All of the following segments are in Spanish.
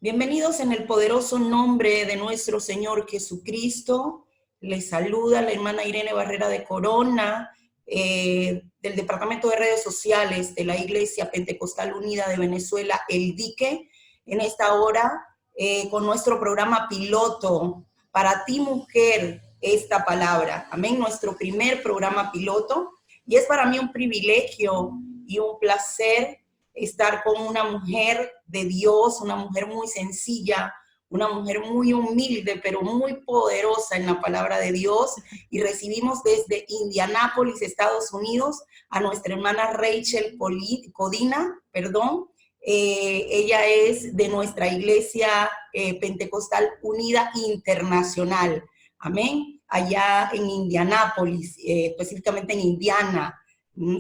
Bienvenidos en el poderoso nombre de nuestro Señor Jesucristo. Les saluda la hermana Irene Barrera de Corona, del Departamento de Redes Sociales de la Iglesia Pentecostal Unida de Venezuela, El Dique, en esta hora con nuestro programa piloto, Para ti mujer, esta palabra. Amén, nuestro primer programa piloto. Y es para mí un privilegio y un placer estar con una mujer de Dios, una mujer muy sencilla, una mujer muy humilde, pero muy poderosa en la palabra de Dios. Y recibimos desde Indianápolis, Estados Unidos, a nuestra hermana Rachel Codina, perdón. Ella es de nuestra iglesia Pentecostal Unida Internacional. Amén. Allá en Indianápolis, específicamente en Indiana,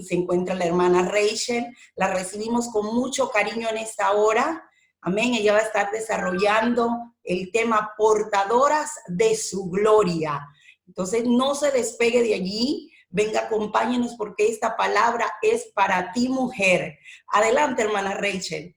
se encuentra la hermana Rachel. La recibimos con mucho cariño en esta hora. Amén. Ella va a estar desarrollando el tema portadoras de su gloria. Entonces, no se despegue de allí. Venga, acompáñenos porque esta palabra es para ti, mujer. Adelante, hermana Rachel.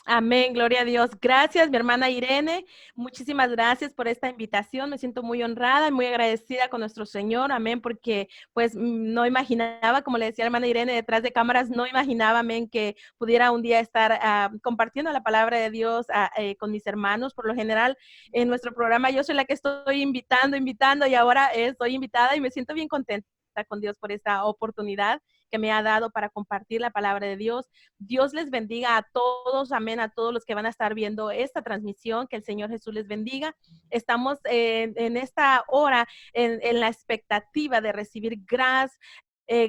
Amén, gloria a Dios. Gracias, mi hermana Irene. Muchísimas gracias por esta invitación. Me siento muy honrada y muy agradecida con nuestro Señor. Amén, porque pues no imaginaba, como le decía la hermana Irene, detrás de cámaras, no imaginaba, amén, que pudiera un día estar compartiendo la palabra de Dios con mis hermanos. Por lo general, en nuestro programa yo soy la que estoy invitando y ahora estoy invitada y me siento bien contenta con Dios por esta oportunidad que me ha dado para compartir la palabra de Dios. Dios les bendiga a todos, amén, a todos los que van a estar viendo esta transmisión, que el Señor Jesús les bendiga. Estamos en esta hora en la expectativa de recibir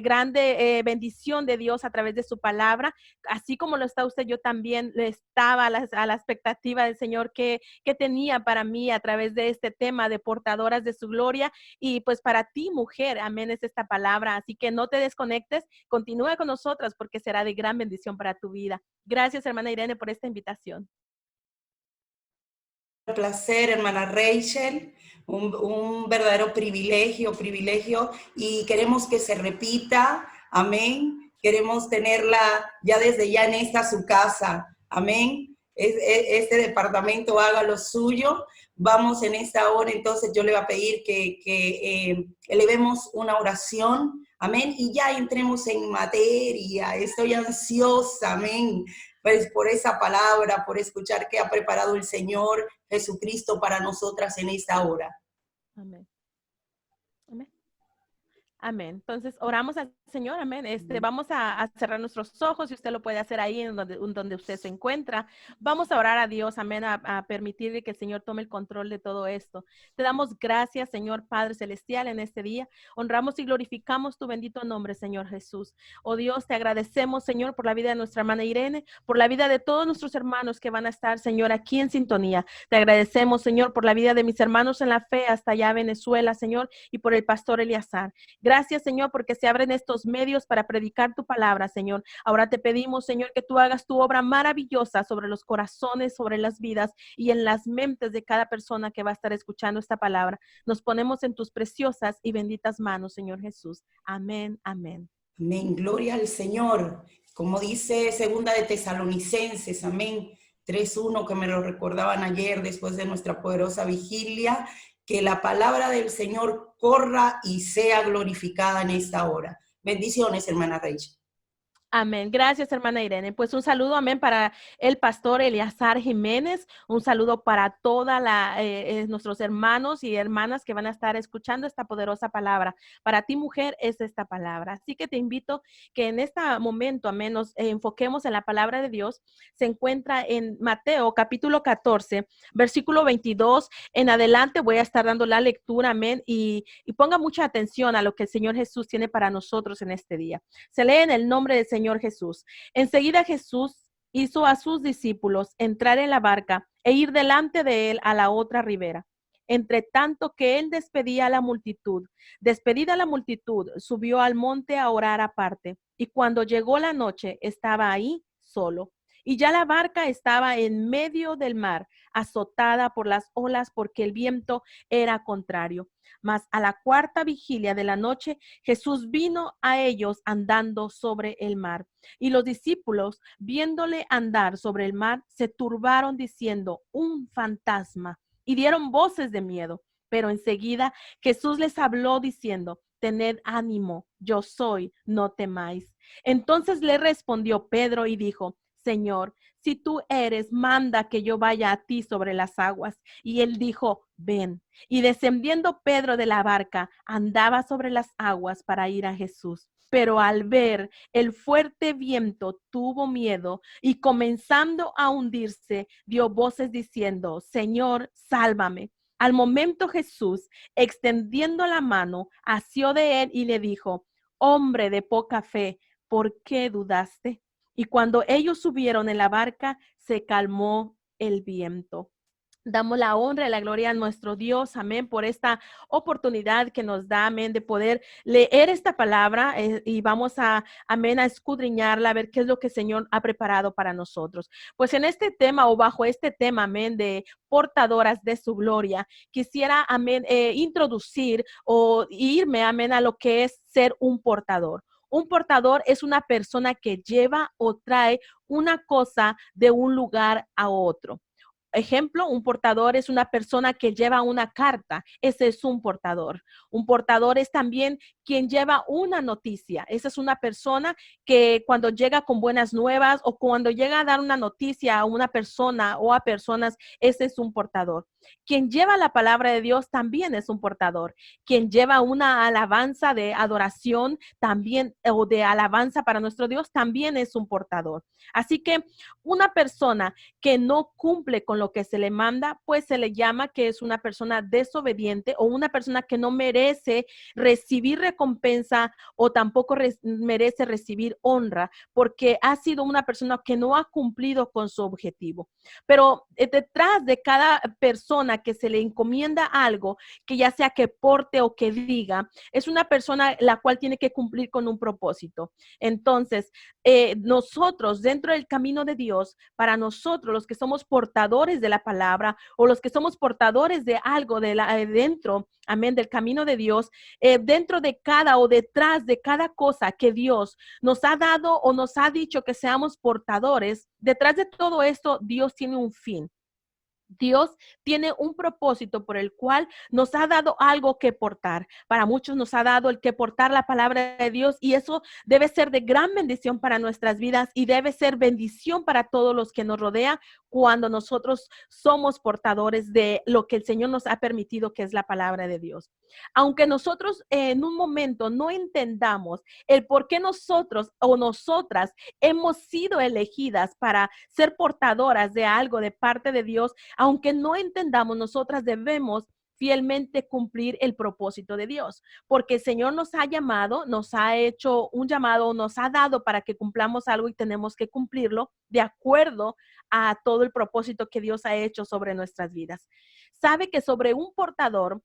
grande bendición de Dios a través de su palabra, así como lo está usted, yo también estaba a la expectativa del Señor que tenía para mí a través de este tema de portadoras de su gloria, y pues para ti, mujer, amén, es esta palabra, así que no te desconectes, continúa con nosotras porque será de gran bendición para tu vida. Gracias, hermana Irene, por esta invitación. Un placer, hermana Rachel, un verdadero privilegio, y queremos que se repita, amén. Queremos tenerla ya desde ya en esta su casa, amén. Este departamento haga lo suyo. Vamos en esta hora, entonces yo le voy a pedir que elevemos una oración, amén, y ya entremos en materia. Estoy ansiosa, amén, pues por esa palabra, por escuchar que ha preparado el Señor Jesucristo para nosotras en esta hora. Amén. Amén. Amén. Entonces, oramos al Señor, amén. Vamos a cerrar nuestros ojos, y usted lo puede hacer ahí en donde usted se encuentra. Vamos a orar a Dios, amén, a permitirle que el Señor tome el control de todo esto. Te damos gracias, Señor Padre Celestial, en este día. Honramos y glorificamos tu bendito nombre, Señor Jesús. Oh Dios, te agradecemos, Señor, por la vida de nuestra hermana Irene, por la vida de todos nuestros hermanos que van a estar, Señor, aquí en sintonía. Te agradecemos, Señor, por la vida de mis hermanos en la fe hasta allá Venezuela, Señor, y por el pastor Eleazar. Gracias, Señor, porque se abren estos medios para predicar tu palabra, Señor. Ahora te pedimos, Señor, que tú hagas tu obra maravillosa sobre los corazones, sobre las vidas y en las mentes de cada persona que va a estar escuchando esta palabra. Nos ponemos en tus preciosas y benditas manos, Señor Jesús. Amén, amén. Amén, gloria al Señor. Como dice segunda de Tesalonicenses, amén, 3:1, que me lo recordaban ayer después de nuestra poderosa vigilia, que la palabra del Señor corra y sea glorificada en esta hora. Bendiciones, hermana Rachel. Amén. Gracias, hermana Irene. Pues un saludo, amén, para el pastor Eleazar Jiménez. Un saludo para todos nuestros hermanos y hermanas que van a estar escuchando esta poderosa palabra. Para ti, mujer, es esta palabra. Así que te invito que en este momento, amén, nos enfoquemos en la palabra de Dios. Se encuentra en Mateo capítulo 14, versículo 22. En adelante voy a estar dando la lectura, amén, y ponga mucha atención a lo que el Señor Jesús tiene para nosotros en este día. Se lee en el nombre del Señor Jesús. Enseguida Jesús hizo a sus discípulos entrar en la barca e ir delante de él a la otra ribera. Entre tanto que él despedía a la multitud, despedida la multitud, subió al monte a orar aparte. Y cuando llegó la noche, estaba ahí solo. y ya la barca estaba en medio del mar, azotada por las olas porque el viento era contrario. Mas a la cuarta vigilia de la noche, Jesús vino a ellos andando sobre el mar. Y los discípulos, viéndole andar sobre el mar, se turbaron diciendo, un fantasma, y dieron voces de miedo. Pero enseguida Jesús les habló diciendo, tened ánimo, yo soy, no temáis. Entonces le respondió Pedro y dijo, Señor, si tú eres, manda que yo vaya a ti sobre las aguas. Y él dijo, ven. Y descendiendo Pedro de la barca, andaba sobre las aguas para ir a Jesús. Pero al ver el fuerte viento, tuvo miedo y comenzando a hundirse, dio voces diciendo, Señor, sálvame. Al momento Jesús, extendiendo la mano, asió de él y le dijo, hombre de poca fe, ¿por qué dudaste? Y cuando ellos subieron en la barca, se calmó el viento. Damos la honra y la gloria a nuestro Dios, amén, por esta oportunidad que nos da, amén, de poder leer esta palabra y vamos a, amén, a escudriñarla, a ver qué es lo que el Señor ha preparado para nosotros. Pues en este tema o bajo este tema, amén, de portadoras de su gloria, quisiera, amén, introducir o irme, amén, a lo que es ser un portador. Un portador es una persona que lleva o trae una cosa de un lugar a otro. Ejemplo, un portador es una persona que lleva una carta. Ese es un portador. Un portador es también quien lleva una noticia. Esa es una persona que cuando llega con buenas nuevas o cuando llega a dar una noticia a una persona o a personas, ese es un portador. Quien lleva la palabra de Dios también es un portador. Quien lleva una alabanza de adoración también o de alabanza para nuestro Dios también es un portador. Así que una persona que no cumple con lo que se le manda, pues se le llama que es una persona desobediente o una persona que no merece recibir recompensa o tampoco merece recibir honra porque ha sido una persona que no ha cumplido con su objetivo. Pero detrás de cada persona que se le encomienda algo, que ya sea que porte o que diga, es una persona la cual tiene que cumplir con un propósito. Entonces, nosotros dentro del camino de Dios, para nosotros los que somos portadores de la palabra o los que somos portadores de algo dentro, amén, del camino de Dios, dentro de cada o detrás de cada cosa que Dios nos ha dado o nos ha dicho que seamos portadores, detrás de todo esto Dios tiene un fin. Dios tiene un propósito por el cual nos ha dado algo que portar. Para muchos nos ha dado el que portar la palabra de Dios y eso debe ser de gran bendición para nuestras vidas y debe ser bendición para todos los que nos rodean cuando nosotros somos portadores de lo que el Señor nos ha permitido, que es la palabra de Dios. Aunque nosotros en un momento no entendamos el por qué nosotros o nosotras hemos sido elegidas para ser portadoras de algo de parte de Dios, aunque no entendamos, nosotras debemos fielmente cumplir el propósito de Dios, porque el Señor nos ha llamado, nos ha hecho un llamado, nos ha dado para que cumplamos algo y tenemos que cumplirlo de acuerdo a todo el propósito que Dios ha hecho sobre nuestras vidas. Sabe que sobre un portador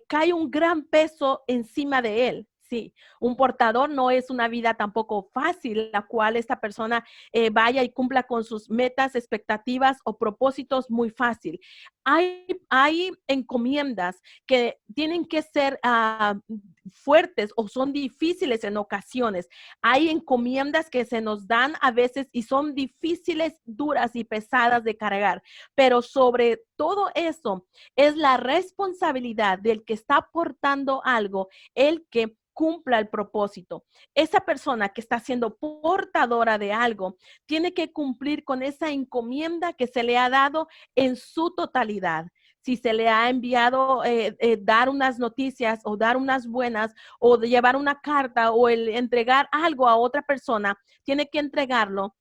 cae un gran peso encima de él. Sí, un portador no es una vida tampoco fácil, la cual esta persona vaya y cumpla con sus metas, expectativas o propósitos muy fácil. Hay encomiendas que tienen que ser fuertes o son difíciles en ocasiones. Hay encomiendas que se nos dan a veces y son difíciles, duras y pesadas de cargar, pero sobre todo eso es la responsabilidad del que está aportando algo, el que cumpla el propósito. Esa persona que está siendo portadora de algo tiene que cumplir con esa encomienda que se le ha dado en su totalidad. Si se le ha enviado dar unas noticias o dar unas buenas o de llevar una carta o el entregar algo a otra persona, tiene que entregarlo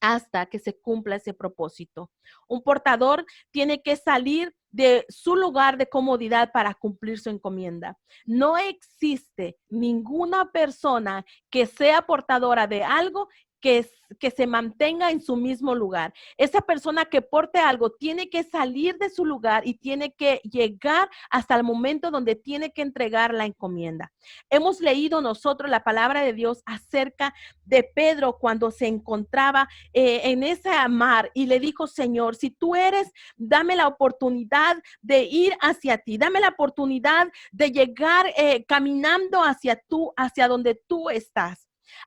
hasta que se cumpla ese propósito. Un portador tiene que salir de su lugar de comodidad para cumplir su encomienda. No existe ninguna persona que sea portadora de algo que se mantenga en su mismo lugar. Esa persona que porte algo tiene que salir de su lugar y tiene que llegar hasta el momento donde tiene que entregar la encomienda. Hemos leído nosotros la palabra de Dios acerca de Pedro cuando se encontraba en ese mar y le dijo, Señor, si tú eres, dame la oportunidad de ir hacia ti, dame la oportunidad de llegar caminando hacia donde tú estás.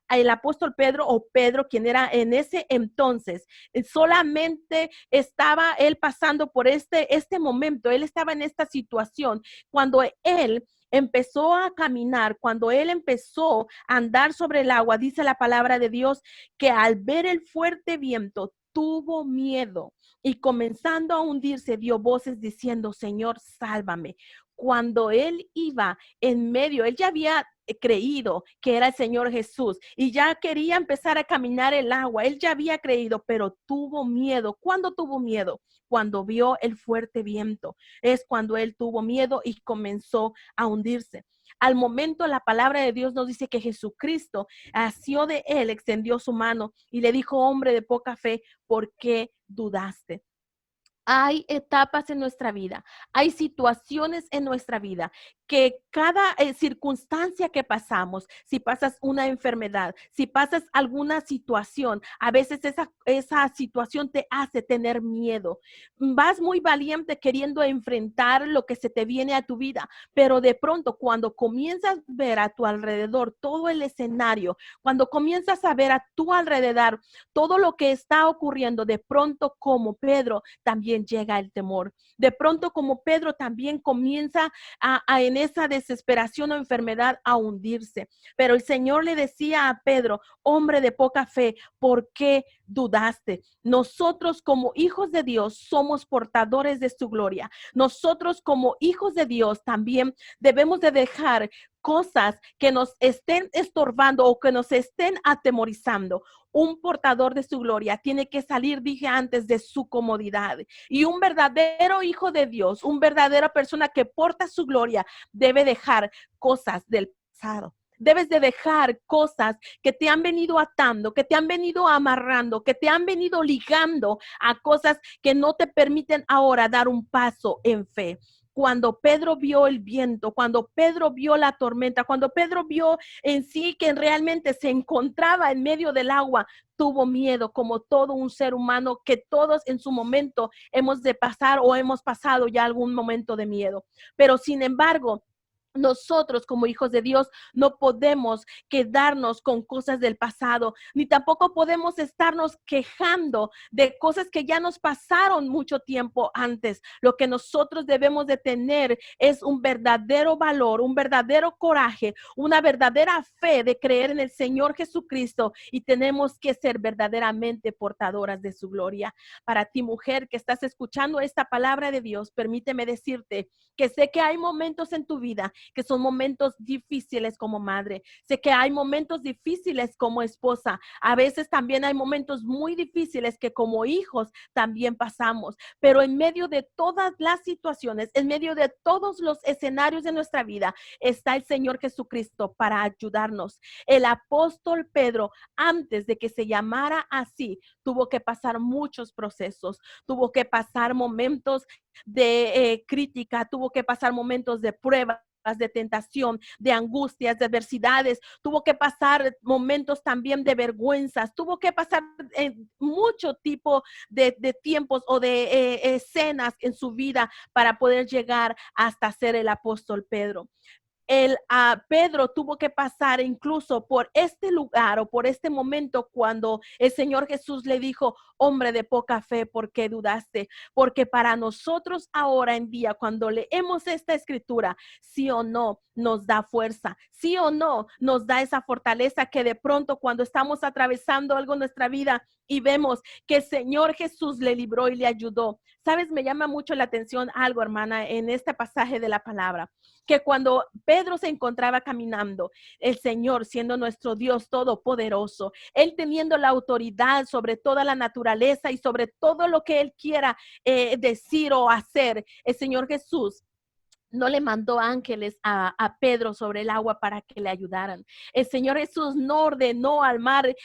El apóstol Pedro, o Pedro, quien era en ese entonces, solamente estaba él pasando por este momento, él estaba en esta situación cuando él empezó a caminar, cuando él empezó a andar sobre el agua. Dice la palabra de Dios que al ver el fuerte viento tuvo miedo y comenzando a hundirse dio voces diciendo, Señor, sálvame. Cuando él iba en medio, él ya había creído que era el Señor Jesús y ya quería empezar a caminar el agua. Él ya había creído, pero tuvo miedo. ¿Cuándo tuvo miedo? Cuando vio el fuerte viento. Es cuando él tuvo miedo y comenzó a hundirse. Al momento, la palabra de Dios nos dice que Jesucristo asió de él, extendió su mano y le dijo, hombre de poca fe, ¿por qué dudaste? Hay etapas en nuestra vida, hay situaciones en nuestra vida que cada circunstancia que pasamos, si pasas una enfermedad, si pasas alguna situación, a veces esa situación te hace tener miedo. Vas muy valiente queriendo enfrentar lo que se te viene a tu vida, pero de pronto cuando comienzas a ver a tu alrededor todo el escenario, cuando comienzas a ver a tu alrededor todo lo que está ocurriendo, de pronto como Pedro también llega el temor. De pronto como Pedro también comienza en esa desesperación o enfermedad a hundirse. Pero el Señor le decía a Pedro, hombre de poca fe, ¿por qué dudaste? Nosotros como hijos de Dios somos portadores de su gloria. Nosotros como hijos de Dios también debemos de dejar cosas que nos estén estorbando o que nos estén atemorizando. Un portador de su gloria tiene que salir, dije antes, de su comodidad. Y un verdadero hijo de Dios, una verdadera persona que porta su gloria, debe dejar cosas del pasado. Debes de dejar cosas que te han venido atando, que te han venido amarrando, que te han venido ligando a cosas que no te permiten ahora dar un paso en fe. Cuando Pedro vio el viento, cuando Pedro vio la tormenta, cuando Pedro vio en sí que realmente se encontraba en medio del agua, tuvo miedo como todo un ser humano que todos en su momento hemos de pasar o hemos pasado ya algún momento de miedo. Pero sin embargo, nosotros como hijos de Dios no podemos quedarnos con cosas del pasado, ni tampoco podemos estarnos quejando de cosas que ya nos pasaron mucho tiempo antes. Lo que nosotros debemos de tener es un verdadero valor, un verdadero coraje, una verdadera fe de creer en el Señor Jesucristo y tenemos que ser verdaderamente portadoras de su gloria. Para ti, mujer, que estás escuchando esta palabra de Dios, permíteme decirte que sé que hay momentos en tu vida que son momentos difíciles como madre. Sé que hay momentos difíciles como esposa. A veces también hay momentos muy difíciles que como hijos también pasamos. Pero en medio de todas las situaciones, en medio de todos los escenarios de nuestra vida, está el Señor Jesucristo para ayudarnos. El apóstol Pedro, antes de que se llamara así, tuvo que pasar muchos procesos, tuvo que pasar momentos de crítica, tuvo que pasar momentos de prueba, de tentación, de angustias, de adversidades, tuvo que pasar momentos también de vergüenzas, tuvo que pasar mucho tipo de tiempos o de escenas en su vida para poder llegar hasta ser el apóstol Pedro. Pedro tuvo que pasar incluso por este lugar o por este momento cuando el Señor Jesús le dijo, hombre de poca fe, ¿por qué dudaste? Porque para nosotros ahora en día, cuando leemos esta escritura, sí o no nos da fuerza, sí o no nos da esa fortaleza que de pronto cuando estamos atravesando algo en nuestra vida y vemos que el Señor Jesús le libró y le ayudó. Sabes, me llama mucho la atención algo, hermana, en este pasaje de la palabra, que cuando Pedro se encontraba caminando, el Señor siendo nuestro Dios todopoderoso, Él teniendo la autoridad sobre toda la naturaleza y sobre todo lo que Él quiera decir o hacer, el Señor Jesús no le mandó ángeles a Pedro sobre el agua para que le ayudaran. El Señor Jesús no ordenó al mar,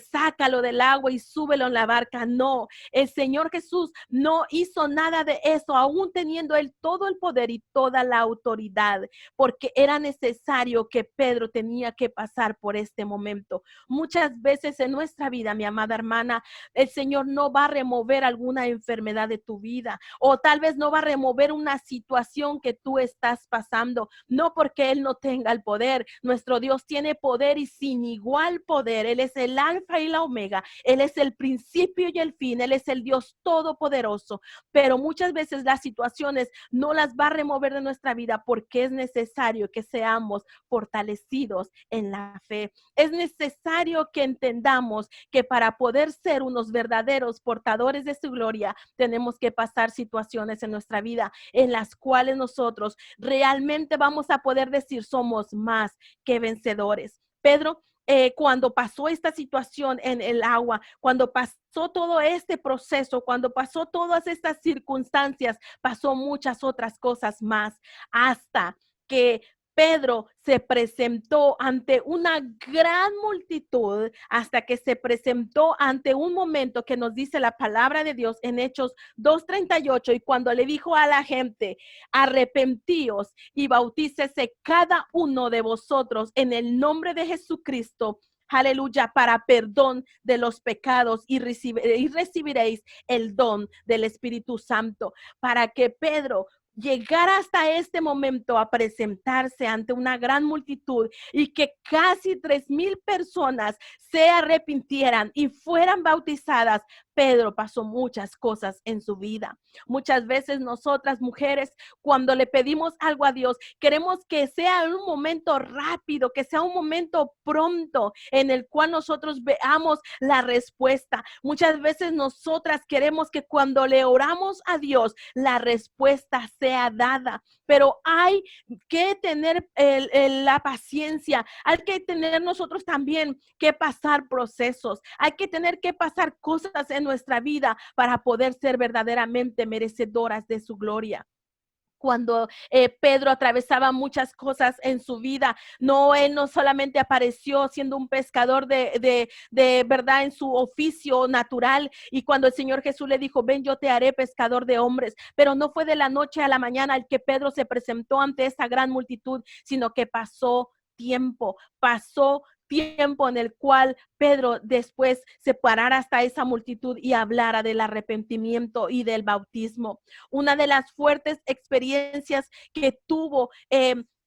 sácalo del agua y súbelo en la barca. No, el Señor Jesús no hizo nada de eso, aún teniendo él todo el poder y toda la autoridad, porque era necesario que Pedro tenía que pasar por este momento. Muchas veces en nuestra vida, mi amada hermana, el Señor no va a remover alguna enfermedad de tu vida, o tal vez no va a remover una situación que tú estás pasando, no porque Él no tenga el poder. Nuestro Dios tiene poder y sin igual poder. Él es el alfa y la omega, Él es el principio y el fin, Él es el Dios todopoderoso, pero muchas veces las situaciones no las va a remover de nuestra vida porque es necesario que seamos fortalecidos en la fe. Es necesario que entendamos que para poder ser unos verdaderos portadores de su gloria, tenemos que pasar situaciones en nuestra vida en las cuales nosotros realmente vamos a poder decir somos más que vencedores. Pedro, cuando pasó esta situación en el agua, cuando pasó todo este proceso, cuando pasó todas estas circunstancias, pasó muchas otras cosas más hasta que Pedro se presentó ante una gran multitud, hasta que se presentó ante un momento que nos dice la palabra de Dios en Hechos 2:38, y cuando le dijo a la gente, arrepentíos y bautícese cada uno de vosotros en el nombre de Jesucristo, aleluya, para perdón de los pecados, y recibiréis el don del Espíritu Santo. Para que Pedro llegar hasta este momento a presentarse ante una gran multitud y que casi 3,000 personas se arrepintieran y fueran bautizadas, Pedro pasó muchas cosas en su vida. Muchas veces nosotras mujeres, cuando le pedimos algo a Dios, queremos que sea un momento rápido, que sea un momento pronto en el cual nosotros veamos la respuesta. Muchas veces nosotras queremos que cuando le oramos a Dios, la respuesta sea dada, pero hay que tener la paciencia, hay que tener nosotros también que pasar procesos, hay que tener que pasar cosas en nuestra vida para poder ser verdaderamente merecedoras de su gloria. Cuando Pedro atravesaba muchas cosas en su vida, él no solamente apareció siendo un pescador de verdad en su oficio natural, y cuando el Señor Jesús le dijo, ven, yo te haré pescador de hombres, pero no fue de la noche a la mañana el que Pedro se presentó ante esa gran multitud, sino que pasó tiempo en el cual Pedro después se parara hasta esa multitud y hablara del arrepentimiento y del bautismo. Una de las fuertes experiencias que tuvo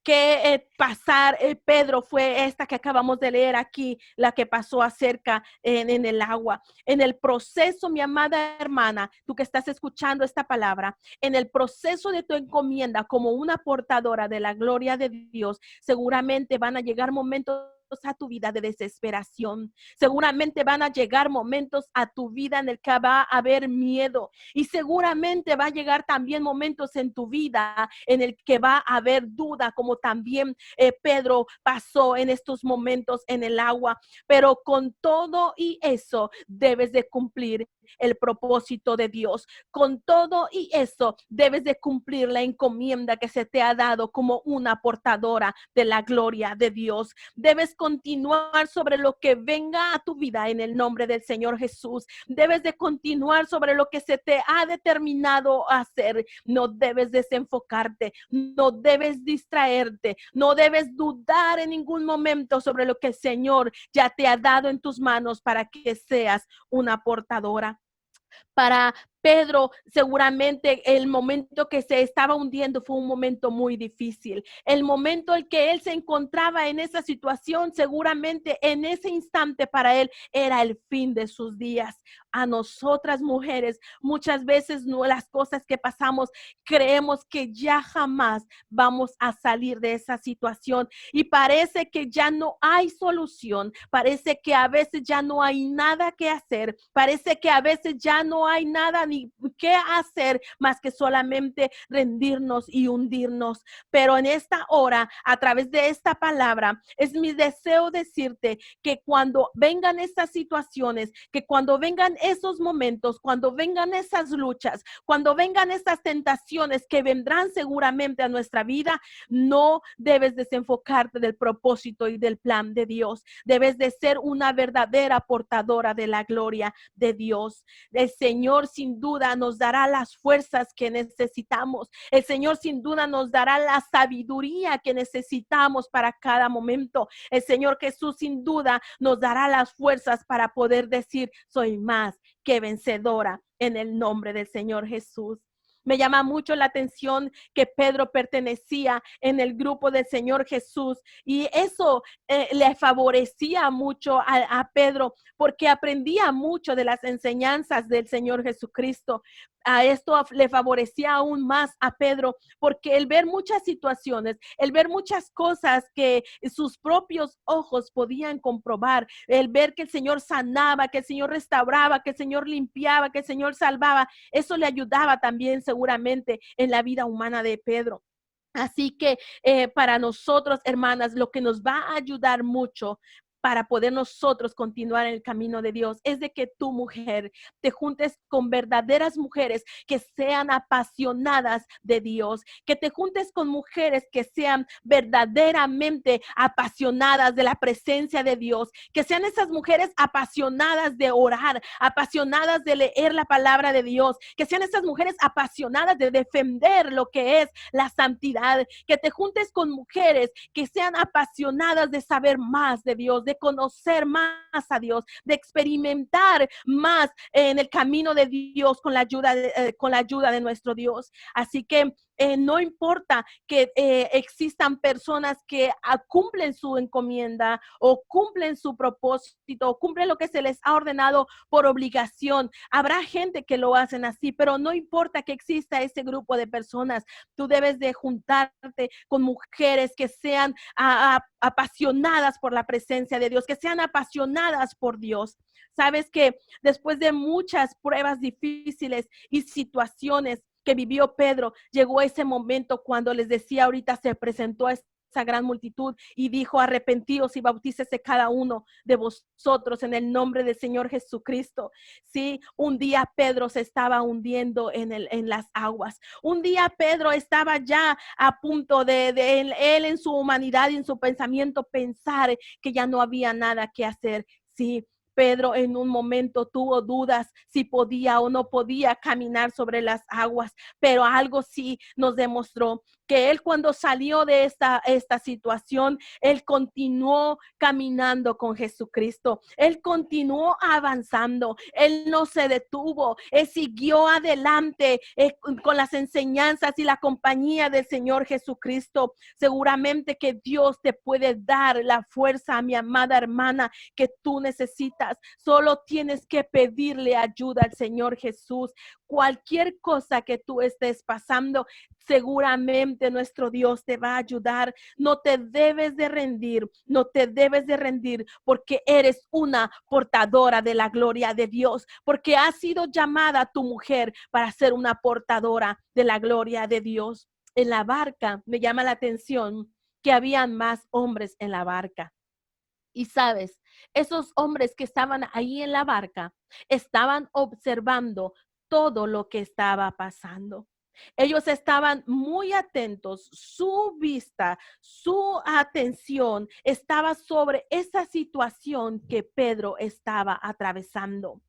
que pasar Pedro fue esta que acabamos de leer aquí, la que pasó acerca en el agua. En el proceso, mi amada hermana, tú que estás escuchando esta palabra, en el proceso de tu encomienda como una portadora de la gloria de Dios, seguramente van a llegar momentos a tu vida de desesperación. Seguramente van a llegar momentos a tu vida en el que va a haber miedo, y seguramente va a llegar también momentos en tu vida en el que va a haber duda, como también Pedro pasó en estos momentos en el agua. Pero con todo y eso debes de cumplir el propósito de Dios. Con todo y eso debes de cumplir la encomienda que se te ha dado como una portadora de la gloria de Dios. Debes continuar sobre lo que venga a tu vida en el nombre del Señor Jesús. Debes de continuar sobre lo que se te ha determinado hacer. No debes desenfocarte, no debes distraerte, no debes dudar en ningún momento sobre lo que el Señor ya te ha dado en tus manos para que seas una portadora. Para Pedro, seguramente el momento que se estaba hundiendo fue un momento muy difícil. El momento en que él se encontraba en esa situación, seguramente en ese instante para él era el fin de sus días. A nosotras mujeres, muchas veces las cosas que pasamos, creemos que ya jamás vamos a salir de esa situación, y parece que ya no hay solución, parece que a veces ya no hay nada que hacer, parece que a veces ya no hay nada ni qué hacer más que solamente rendirnos y hundirnos. Pero en esta hora, a través de esta palabra, es mi deseo decirte que cuando vengan estas situaciones, que cuando vengan esos momentos, cuando vengan esas luchas, cuando vengan esas tentaciones que vendrán seguramente a nuestra vida, no debes desenfocarte del propósito y del plan de Dios. Debes de ser una verdadera portadora de la gloria de Dios. El Señor sin duda nos dará las fuerzas que necesitamos. El Señor sin duda nos dará la sabiduría que necesitamos para cada momento. El Señor Jesús sin duda nos dará las fuerzas para poder decir, soy más que vencedora en el nombre del Señor Jesús. Me llama mucho la atención que Pedro pertenecía en el grupo del Señor Jesús y eso le favorecía mucho a Pedro porque aprendía mucho de las enseñanzas del Señor Jesucristo. A esto le favorecía aún más a Pedro porque el ver muchas situaciones, el ver muchas cosas que sus propios ojos podían comprobar, el ver que el Señor sanaba, que el Señor restauraba, que el Señor limpiaba, que el Señor salvaba, eso le ayudaba también seguramente en la vida humana de Pedro. Así que para nosotros, hermanas, lo que nos va a ayudar mucho para poder nosotros continuar en el camino de Dios es de que tu mujer te juntes con verdaderas mujeres que sean apasionadas de Dios, que te juntes con mujeres que sean verdaderamente apasionadas de la presencia de Dios, que sean esas mujeres apasionadas de orar, apasionadas de leer la palabra de Dios, que sean esas mujeres apasionadas de defender lo que es la santidad, que te juntes con mujeres que sean apasionadas de saber más de Dios, de conocer más a Dios, de experimentar más en el camino de Dios con la ayuda de nuestro Dios. Así que no importa que existan personas que cumplen su encomienda o cumplen su propósito o cumplen lo que se les ha ordenado por obligación. Habrá gente que lo hacen así, pero no importa que exista ese grupo de personas. Tú debes de juntarte con mujeres que sean apasionadas por la presencia de Dios, que sean apasionadas por Dios. Sabes que después de muchas pruebas difíciles y situaciones que vivió Pedro, llegó ese momento cuando les decía ahorita, se presentó a esa gran multitud y dijo, arrepentíos y bautícese cada uno de vosotros en el nombre del Señor Jesucristo. Sí, un día Pedro se estaba hundiendo en las aguas. Un día Pedro estaba ya a punto de él en su humanidad y en su pensamiento pensar que ya no había nada que hacer. Sí, Pedro en un momento tuvo dudas si podía o no podía caminar sobre las aguas, pero algo sí nos demostró que él cuando salió de esta situación, él continuó caminando con Jesucristo, él continuó avanzando, él no se detuvo, él siguió adelante con las enseñanzas y la compañía del Señor Jesucristo. Seguramente que Dios te puede dar la fuerza, mi amada hermana, que tú necesitas. Solo tienes que pedirle ayuda al Señor Jesús. Cualquier cosa que tú estés pasando, seguramente nuestro Dios te va a ayudar. No te debes de rendir, no te debes de rendir porque eres una portadora de la gloria de Dios, porque has sido llamada tu mujer para ser una portadora de la gloria de Dios. En la barca me llama la atención que habían más hombres en la barca. Y sabes, esos hombres que estaban ahí en la barca estaban observando todo lo que estaba pasando. Ellos estaban muy atentos, su vista, su atención estaba sobre esa situación que Pedro estaba atravesando.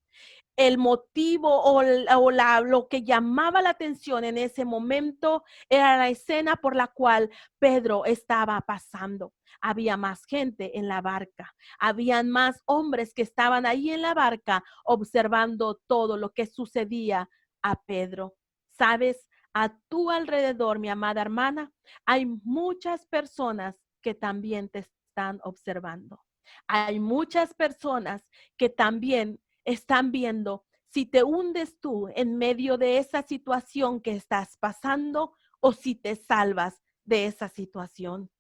El motivo lo que llamaba la atención en ese momento era la escena por la cual Pedro estaba pasando. Había más gente en la barca, habían más hombres que estaban ahí en la barca observando todo lo que sucedía a Pedro. ¿Sabes? A tu alrededor, mi amada hermana, hay muchas personas que también te están observando. Hay muchas personas que también están viendo si te hundes tú en medio de esa situación que estás pasando o si te salvas de esa situación.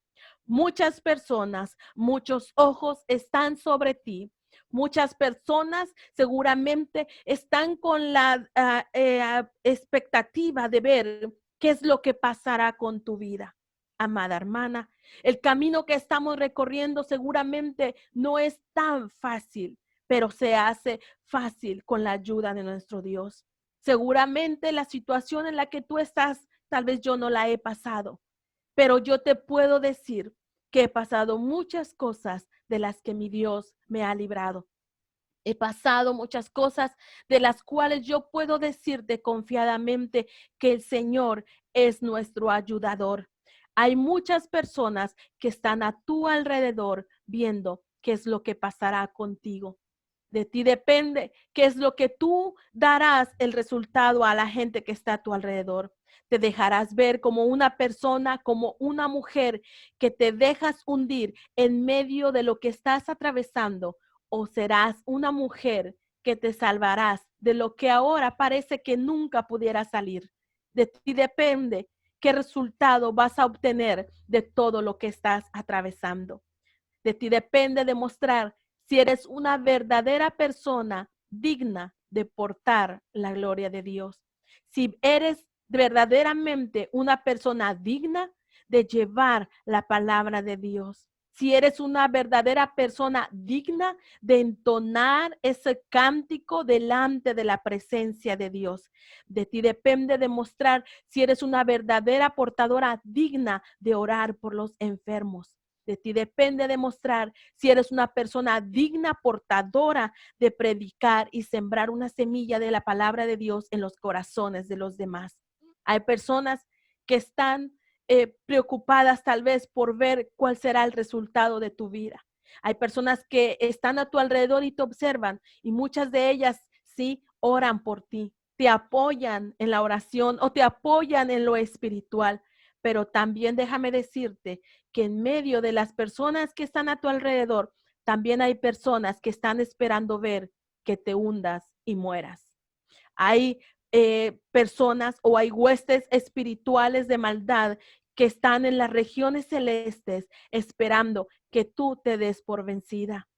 Muchas personas, muchos ojos están sobre ti. Muchas personas seguramente están con la expectativa de ver qué es lo que pasará con tu vida. Amada hermana, el camino que estamos recorriendo seguramente no es tan fácil, pero se hace fácil con la ayuda de nuestro Dios. Seguramente la situación en la que tú estás, tal vez yo no la he pasado, pero yo te puedo decir que he pasado muchas cosas de las que mi Dios me ha librado. He pasado muchas cosas de las cuales yo puedo decirte confiadamente que el Señor es nuestro ayudador. Hay muchas personas que están a tu alrededor viendo qué es lo que pasará contigo. De ti depende qué es lo que tú darás el resultado a la gente que está a tu alrededor. Te dejarás ver como una persona, como una mujer que te dejas hundir en medio de lo que estás atravesando, o serás una mujer que te salvarás de lo que ahora parece que nunca pudiera salir. De ti depende qué resultado vas a obtener de todo lo que estás atravesando. De ti depende demostrar si eres una verdadera persona digna de portar la gloria de Dios. Si eres verdaderamente una persona digna de llevar la palabra de Dios. Si eres una verdadera persona digna de entonar ese cántico delante de la presencia de Dios. De ti depende demostrar si eres una verdadera portadora digna de orar por los enfermos. De ti depende demostrar si eres una persona digna, portadora de predicar y sembrar una semilla de la palabra de Dios en los corazones de los demás. Hay personas que están preocupadas tal vez por ver cuál será el resultado de tu vida. Hay personas que están a tu alrededor y te observan, y muchas de ellas sí oran por ti, te apoyan en la oración o te apoyan en lo espiritual. Pero también déjame decirte que en medio de las personas que están a tu alrededor, también hay personas que están esperando ver que te hundas y mueras. Hay personas o hay huestes espirituales de maldad que están en las regiones celestes esperando que tú te des por vencida,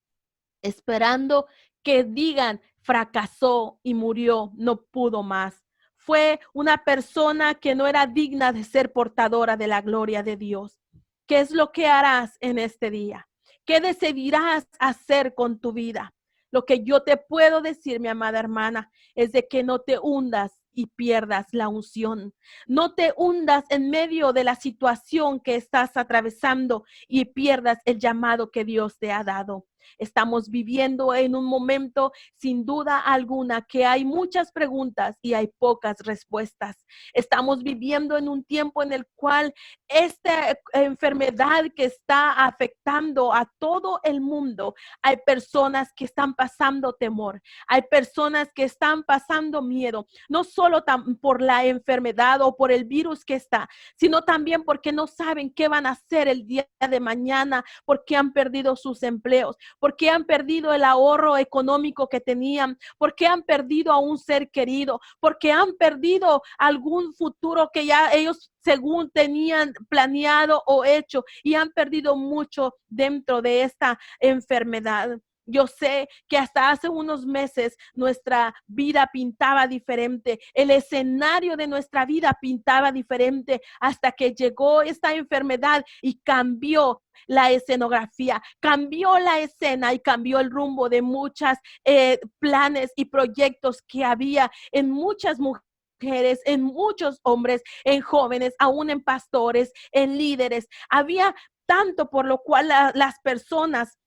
esperando que digan, fracasó y murió, no pudo más. Fue una persona que no era digna de ser portadora de la gloria de Dios. ¿Qué es lo que harás en este día? ¿Qué decidirás hacer con tu vida? Lo que yo te puedo decir, mi amada hermana, es de que no te hundas y pierdas la unción. No te hundas en medio de la situación que estás atravesando y pierdas el llamado que Dios te ha dado. Estamos viviendo en un momento, sin duda alguna, que hay muchas preguntas y hay pocas respuestas. Estamos viviendo en un tiempo en el cual esta enfermedad que está afectando a todo el mundo, hay personas que están pasando temor, hay personas que están pasando miedo, no solo por la enfermedad o por el virus que está, sino también porque no saben qué van a hacer el día de mañana, porque han perdido sus empleos, porque han perdido el ahorro económico que tenían, porque han perdido a un ser querido, porque han perdido algún futuro que ya ellos según tenían planeado o hecho, y han perdido mucho dentro de esta enfermedad. Yo sé que hasta hace unos meses nuestra vida pintaba diferente, el escenario de nuestra vida pintaba diferente hasta que llegó esta enfermedad y cambió la escenografía, cambió la escena y cambió el rumbo de muchas planes y proyectos que había en muchas mujeres, en muchos hombres, en jóvenes, aún en pastores, en líderes. Había tanto por lo cual las personas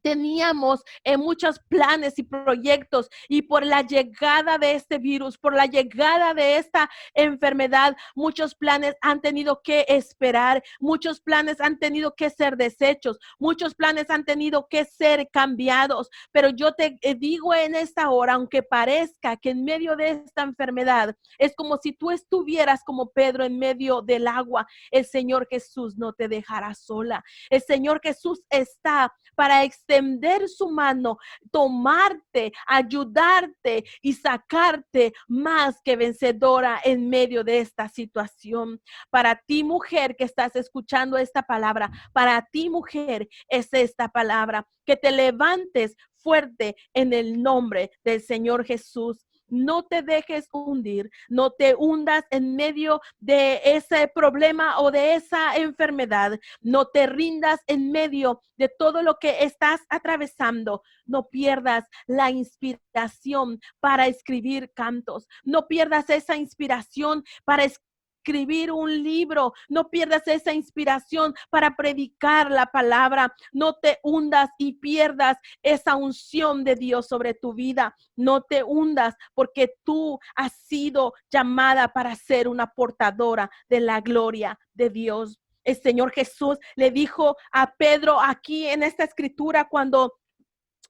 teníamos muchos planes y proyectos, y por la llegada de este virus, por la llegada de esta enfermedad, muchos planes han tenido que esperar, muchos planes han tenido que ser deshechos, muchos planes han tenido que ser cambiados. Pero yo te digo en esta hora, aunque parezca que en medio de esta enfermedad es como si tú estuvieras como Pedro en medio del agua, el Señor Jesús no te dejará sola. El Señor Jesús está para extender su mano, tomarte, ayudarte y sacarte más que vencedora en medio de esta situación. Para ti, mujer, que estás escuchando esta palabra, para ti, mujer, es esta palabra, que te levantes fuerte en el nombre del Señor Jesús. No te dejes hundir, no te hundas en medio de ese problema o de esa enfermedad. No te rindas en medio de todo lo que estás atravesando. No pierdas la inspiración para escribir cantos. No pierdas esa inspiración para escribir un libro. No pierdas esa inspiración para predicar la palabra. No te hundas y pierdas esa unción de Dios sobre tu vida. No te hundas, porque tú has sido llamada para ser una portadora de la gloria de Dios. El Señor Jesús le dijo a Pedro aquí en esta escritura, cuando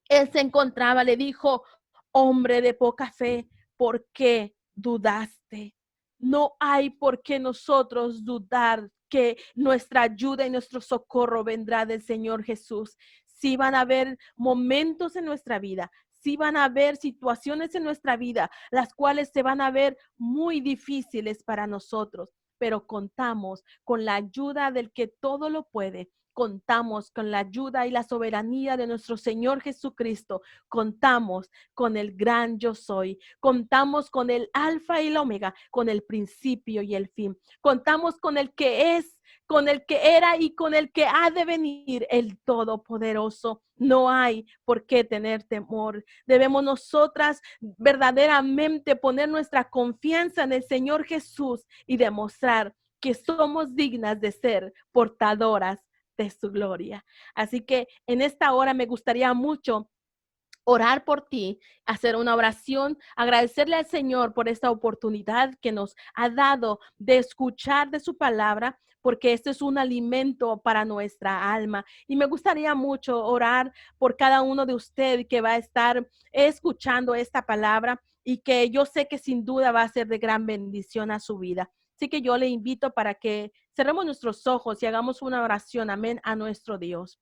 él se encontraba, le dijo: hombre de poca fe, ¿por qué dudaste? No hay por qué nosotros dudar que nuestra ayuda y nuestro socorro vendrá del Señor Jesús. Sí van a haber momentos en nuestra vida, sí van a haber situaciones en nuestra vida, las cuales se van a ver muy difíciles para nosotros, pero contamos con la ayuda del que todo lo puede. Contamos con la ayuda y la soberanía de nuestro Señor Jesucristo. Contamos con el gran yo soy. Contamos con el alfa y el omega, con el principio y el fin. Contamos con el que es, con el que era y con el que ha de venir, el Todopoderoso. No hay por qué tener temor. Debemos nosotras verdaderamente poner nuestra confianza en el Señor Jesús y demostrar que somos dignas de ser portadoras de su gloria. Así que en esta hora me gustaría mucho orar por ti, hacer una oración, agradecerle al Señor por esta oportunidad que nos ha dado de escuchar de su palabra, porque este es un alimento para nuestra alma. Y me gustaría mucho orar por cada uno de ustedes que va a estar escuchando esta palabra y que yo sé que sin duda va a ser de gran bendición a su vida. Así que yo le invito para que cerremos nuestros ojos y hagamos una oración, amén, a nuestro Dios.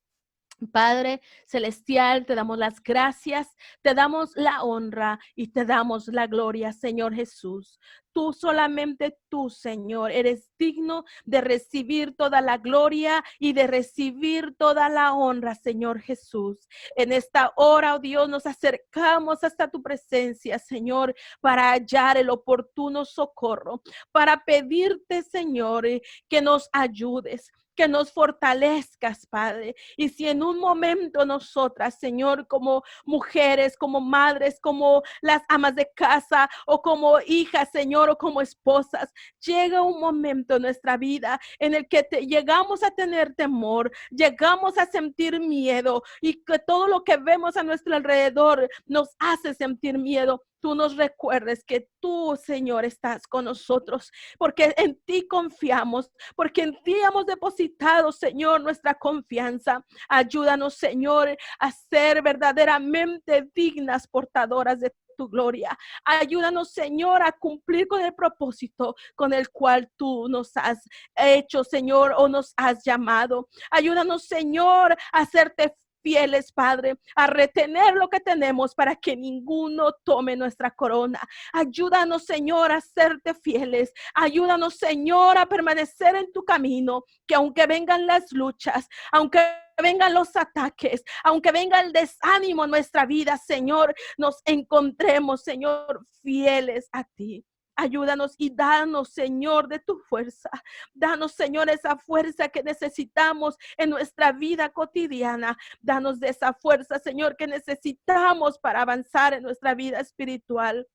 Padre celestial, te damos las gracias, te damos la honra y te damos la gloria, Señor Jesús. Tú, solamente tú, Señor, eres digno de recibir toda la gloria y de recibir toda la honra, Señor Jesús. En esta hora, oh Dios, nos acercamos hasta tu presencia, Señor, para hallar el oportuno socorro, para pedirte, Señor, que nos ayudes, que nos fortalezcas, Padre. Y si en un momento nosotras, Señor, como mujeres, como madres, como las amas de casa o como hijas, Señor, o como esposas, llega un momento en nuestra vida en el que llegamos a tener temor, llegamos a sentir miedo y que todo lo que vemos a nuestro alrededor nos hace sentir miedo. Tú nos recuerdes que tú, Señor, estás con nosotros, porque en ti confiamos, porque en ti hemos depositado, Señor, nuestra confianza. Ayúdanos, Señor, a ser verdaderamente dignas portadoras de tu gloria. Ayúdanos, Señor, a cumplir con el propósito con el cual tú nos has hecho, Señor, o nos has llamado. Ayúdanos, Señor, a hacerte fieles, Padre, a retener lo que tenemos para que ninguno tome nuestra corona. Ayúdanos, Señor, a serte fieles. Ayúdanos, Señor, a permanecer en tu camino, que aunque vengan las luchas, aunque vengan los ataques, aunque venga el desánimo en nuestra vida, Señor, nos encontremos, Señor, fieles a ti. Ayúdanos y danos, Señor, de tu fuerza. Danos, Señor, esa fuerza que necesitamos en nuestra vida cotidiana. Danos de esa fuerza, Señor, que necesitamos para avanzar en nuestra vida espiritual.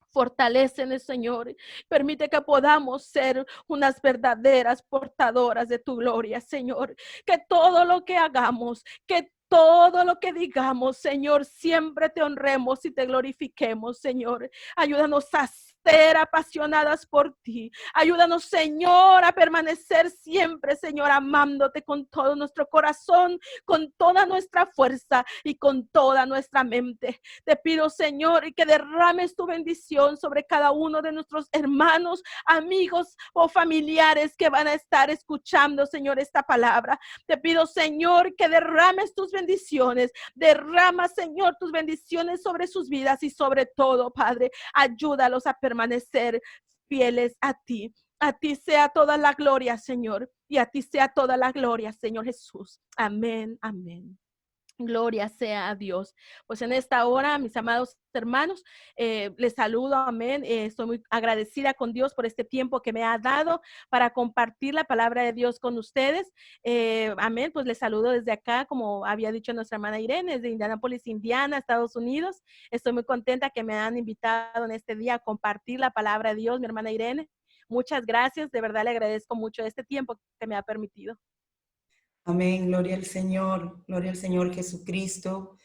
Fortalécenos, Señor. Permite que podamos ser unas verdaderas portadoras de tu gloria, Señor. Que todo lo que hagamos, que todo lo que digamos, Señor, siempre te honremos y te glorifiquemos, Señor. Ayúdanos a ser apasionadas por ti. Ayúdanos, Señor, a permanecer siempre, Señor, amándote con todo nuestro corazón, con toda nuestra fuerza y con toda nuestra mente. Te pido, Señor, y que derrames tu bendición sobre cada uno de nuestros hermanos, amigos o familiares que van a estar escuchando, Señor, esta palabra. Te pido, Señor, que derrames tus bendiciones. Derrama, Señor, tus bendiciones sobre sus vidas y sobre todo, Padre, ayúdalos a permanecer fieles a ti. A ti sea toda la gloria, Señor, y a ti sea toda la gloria, Señor Jesús. Amén, amén. Gloria sea a Dios. Pues en esta hora, mis amados hermanos, les saludo, amén. Estoy muy agradecida con Dios por este tiempo que me ha dado para compartir la palabra de Dios con ustedes. Amén. Pues les saludo desde acá, como había dicho nuestra hermana Irene, desde Indianápolis, Indiana, Estados Unidos. Estoy muy contenta que me han invitado en este día a compartir la palabra de Dios, mi hermana Irene. Muchas gracias. De verdad le agradezco mucho este tiempo que me ha permitido. Amén, gloria al Señor Jesucristo.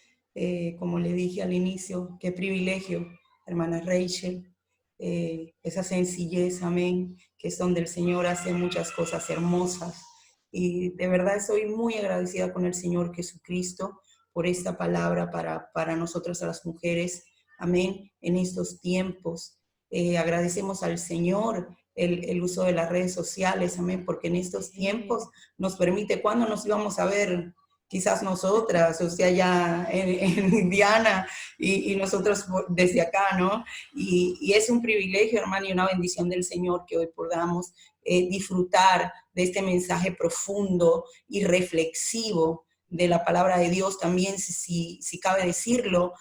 Como le dije al inicio, qué privilegio, hermana Rachel, esa sencillez, amén, que es donde el Señor hace muchas cosas hermosas. Y de verdad estoy muy agradecida con el Señor Jesucristo por esta palabra para nosotras, a las mujeres, amén, en estos tiempos. Agradecemos al Señor el uso de las redes sociales, amén, porque en estos tiempos nos permite, cuando nos íbamos a ver, quizás nosotras, o sea, ya en Indiana y nosotros desde acá, ¿no? Y es un privilegio, hermano, y una bendición del Señor que hoy podamos disfrutar de este mensaje profundo y reflexivo de la palabra de Dios. También, si cabe decirlo,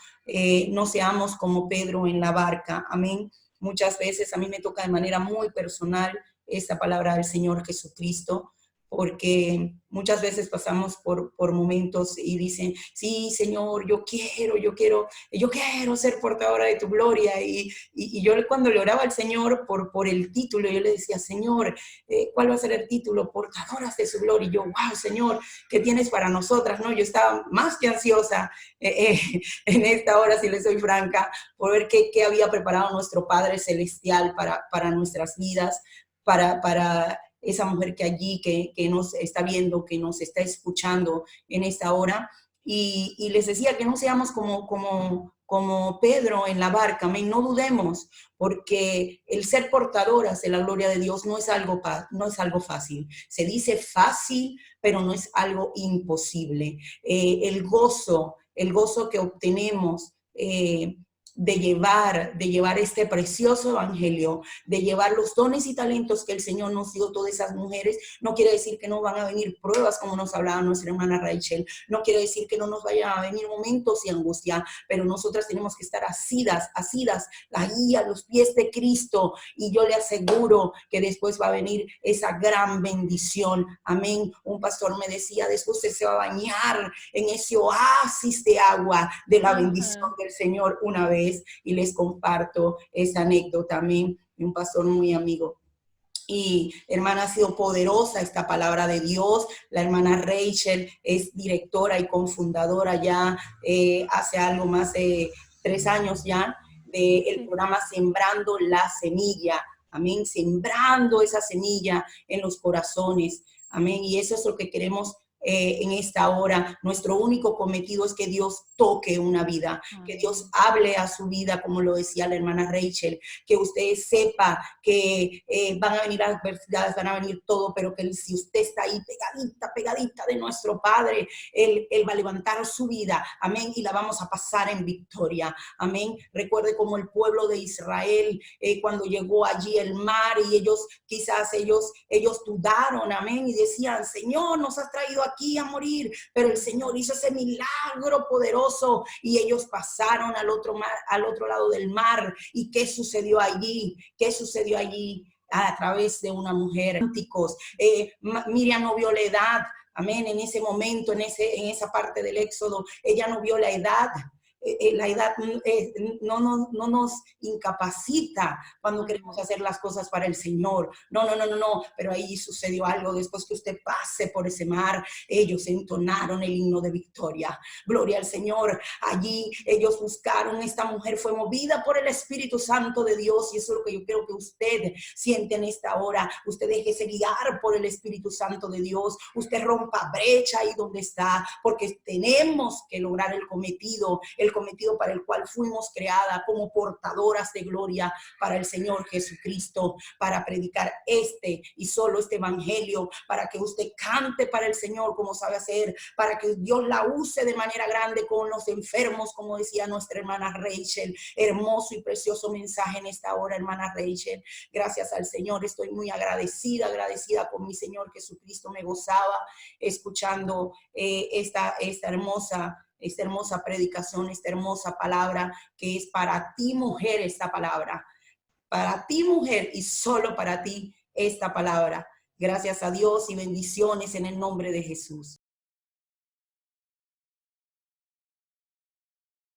no seamos como Pedro en la barca, amén. Muchas veces a mí me toca de manera muy personal esta palabra del Señor Jesucristo, porque muchas veces pasamos por momentos y dicen, sí, Señor, yo quiero ser portadora de tu gloria. Y yo cuando le oraba al Señor por el título, yo le decía, Señor, ¿cuál va a ser el título? Portadoras de su gloria. Y yo, wow, Señor, ¿qué tienes para nosotras? ¿No? Yo estaba más que ansiosa en esta hora, si les soy franca, por ver qué había preparado nuestro Padre Celestial para nuestras vidas, para esa mujer que allí, que nos está viendo, que nos está escuchando en esta hora. Y les decía que no seamos como Pedro en la barca, amén, no dudemos, porque el ser portadoras de la gloria de Dios no es algo fácil. Se dice fácil, pero no es algo imposible. El gozo que obtenemos de llevar este precioso evangelio, de llevar los dones y talentos que el Señor nos dio, todas esas mujeres, no quiere decir que no van a venir pruebas, como nos hablaba nuestra hermana Rachel, no quiere decir que no nos vayan a venir momentos de angustia, pero nosotras tenemos que estar asidas, ahí a los pies de Cristo, y yo le aseguro que después va a venir esa gran bendición, amén. Un pastor me decía, después usted se va a bañar en ese oasis de agua de la bendición del Señor una vez. Y les comparto esa anécdota también de un pastor muy amigo. Y hermana, ha sido poderosa esta palabra de Dios. La hermana Rachel es directora y cofundadora ya hace algo más de 3 años ya del programa Sembrando la Semilla. Amén, sembrando esa semilla en los corazones. Amén, y eso es lo que queremos en esta hora. Nuestro único cometido es que Dios toque una vida, que Dios hable a su vida, como lo decía la hermana Rachel, que usted sepa que van a venir adversidades, van a venir todo, pero que si usted está ahí pegadita de nuestro Padre, Él va a levantar su vida, amén, y la vamos a pasar en victoria, amén. Recuerde como el pueblo de Israel, cuando llegó allí el mar, y ellos dudaron, amén, y decían, Señor, nos has traído aquí a morir, pero el Señor hizo ese milagro poderoso y ellos pasaron al otro lado del mar. ¿Y qué sucedió allí? A través de una mujer. Miriam no vio la edad, amén, en ese momento, en esa parte del Éxodo, ella no vio la edad. La edad no nos incapacita cuando queremos hacer las cosas para el Señor. No, pero ahí sucedió algo. Después que usted pase por ese mar, ellos entonaron el himno de victoria. Gloria al Señor. Allí ellos buscaron, esta mujer fue movida por el Espíritu Santo de Dios, y eso es lo que yo quiero que usted siente en esta hora. Usted déjese guiar por el Espíritu Santo de Dios. Usted rompa brecha ahí donde está, porque tenemos que lograr el cometido cometido para el cual fuimos creadas como portadoras de gloria para el Señor Jesucristo, para predicar este y solo este evangelio, para que usted cante para el Señor como sabe hacer, para que Dios la use de manera grande con los enfermos, como decía nuestra hermana Rachel. Hermoso y precioso mensaje en esta hora, hermana Rachel. Gracias al Señor, estoy muy agradecida con mi Señor Jesucristo. Me gozaba escuchando esta hermosa predicación, esta hermosa palabra que es para ti, mujer, esta palabra. Para ti, mujer, y solo para ti esta palabra. Gracias a Dios y bendiciones en el nombre de Jesús.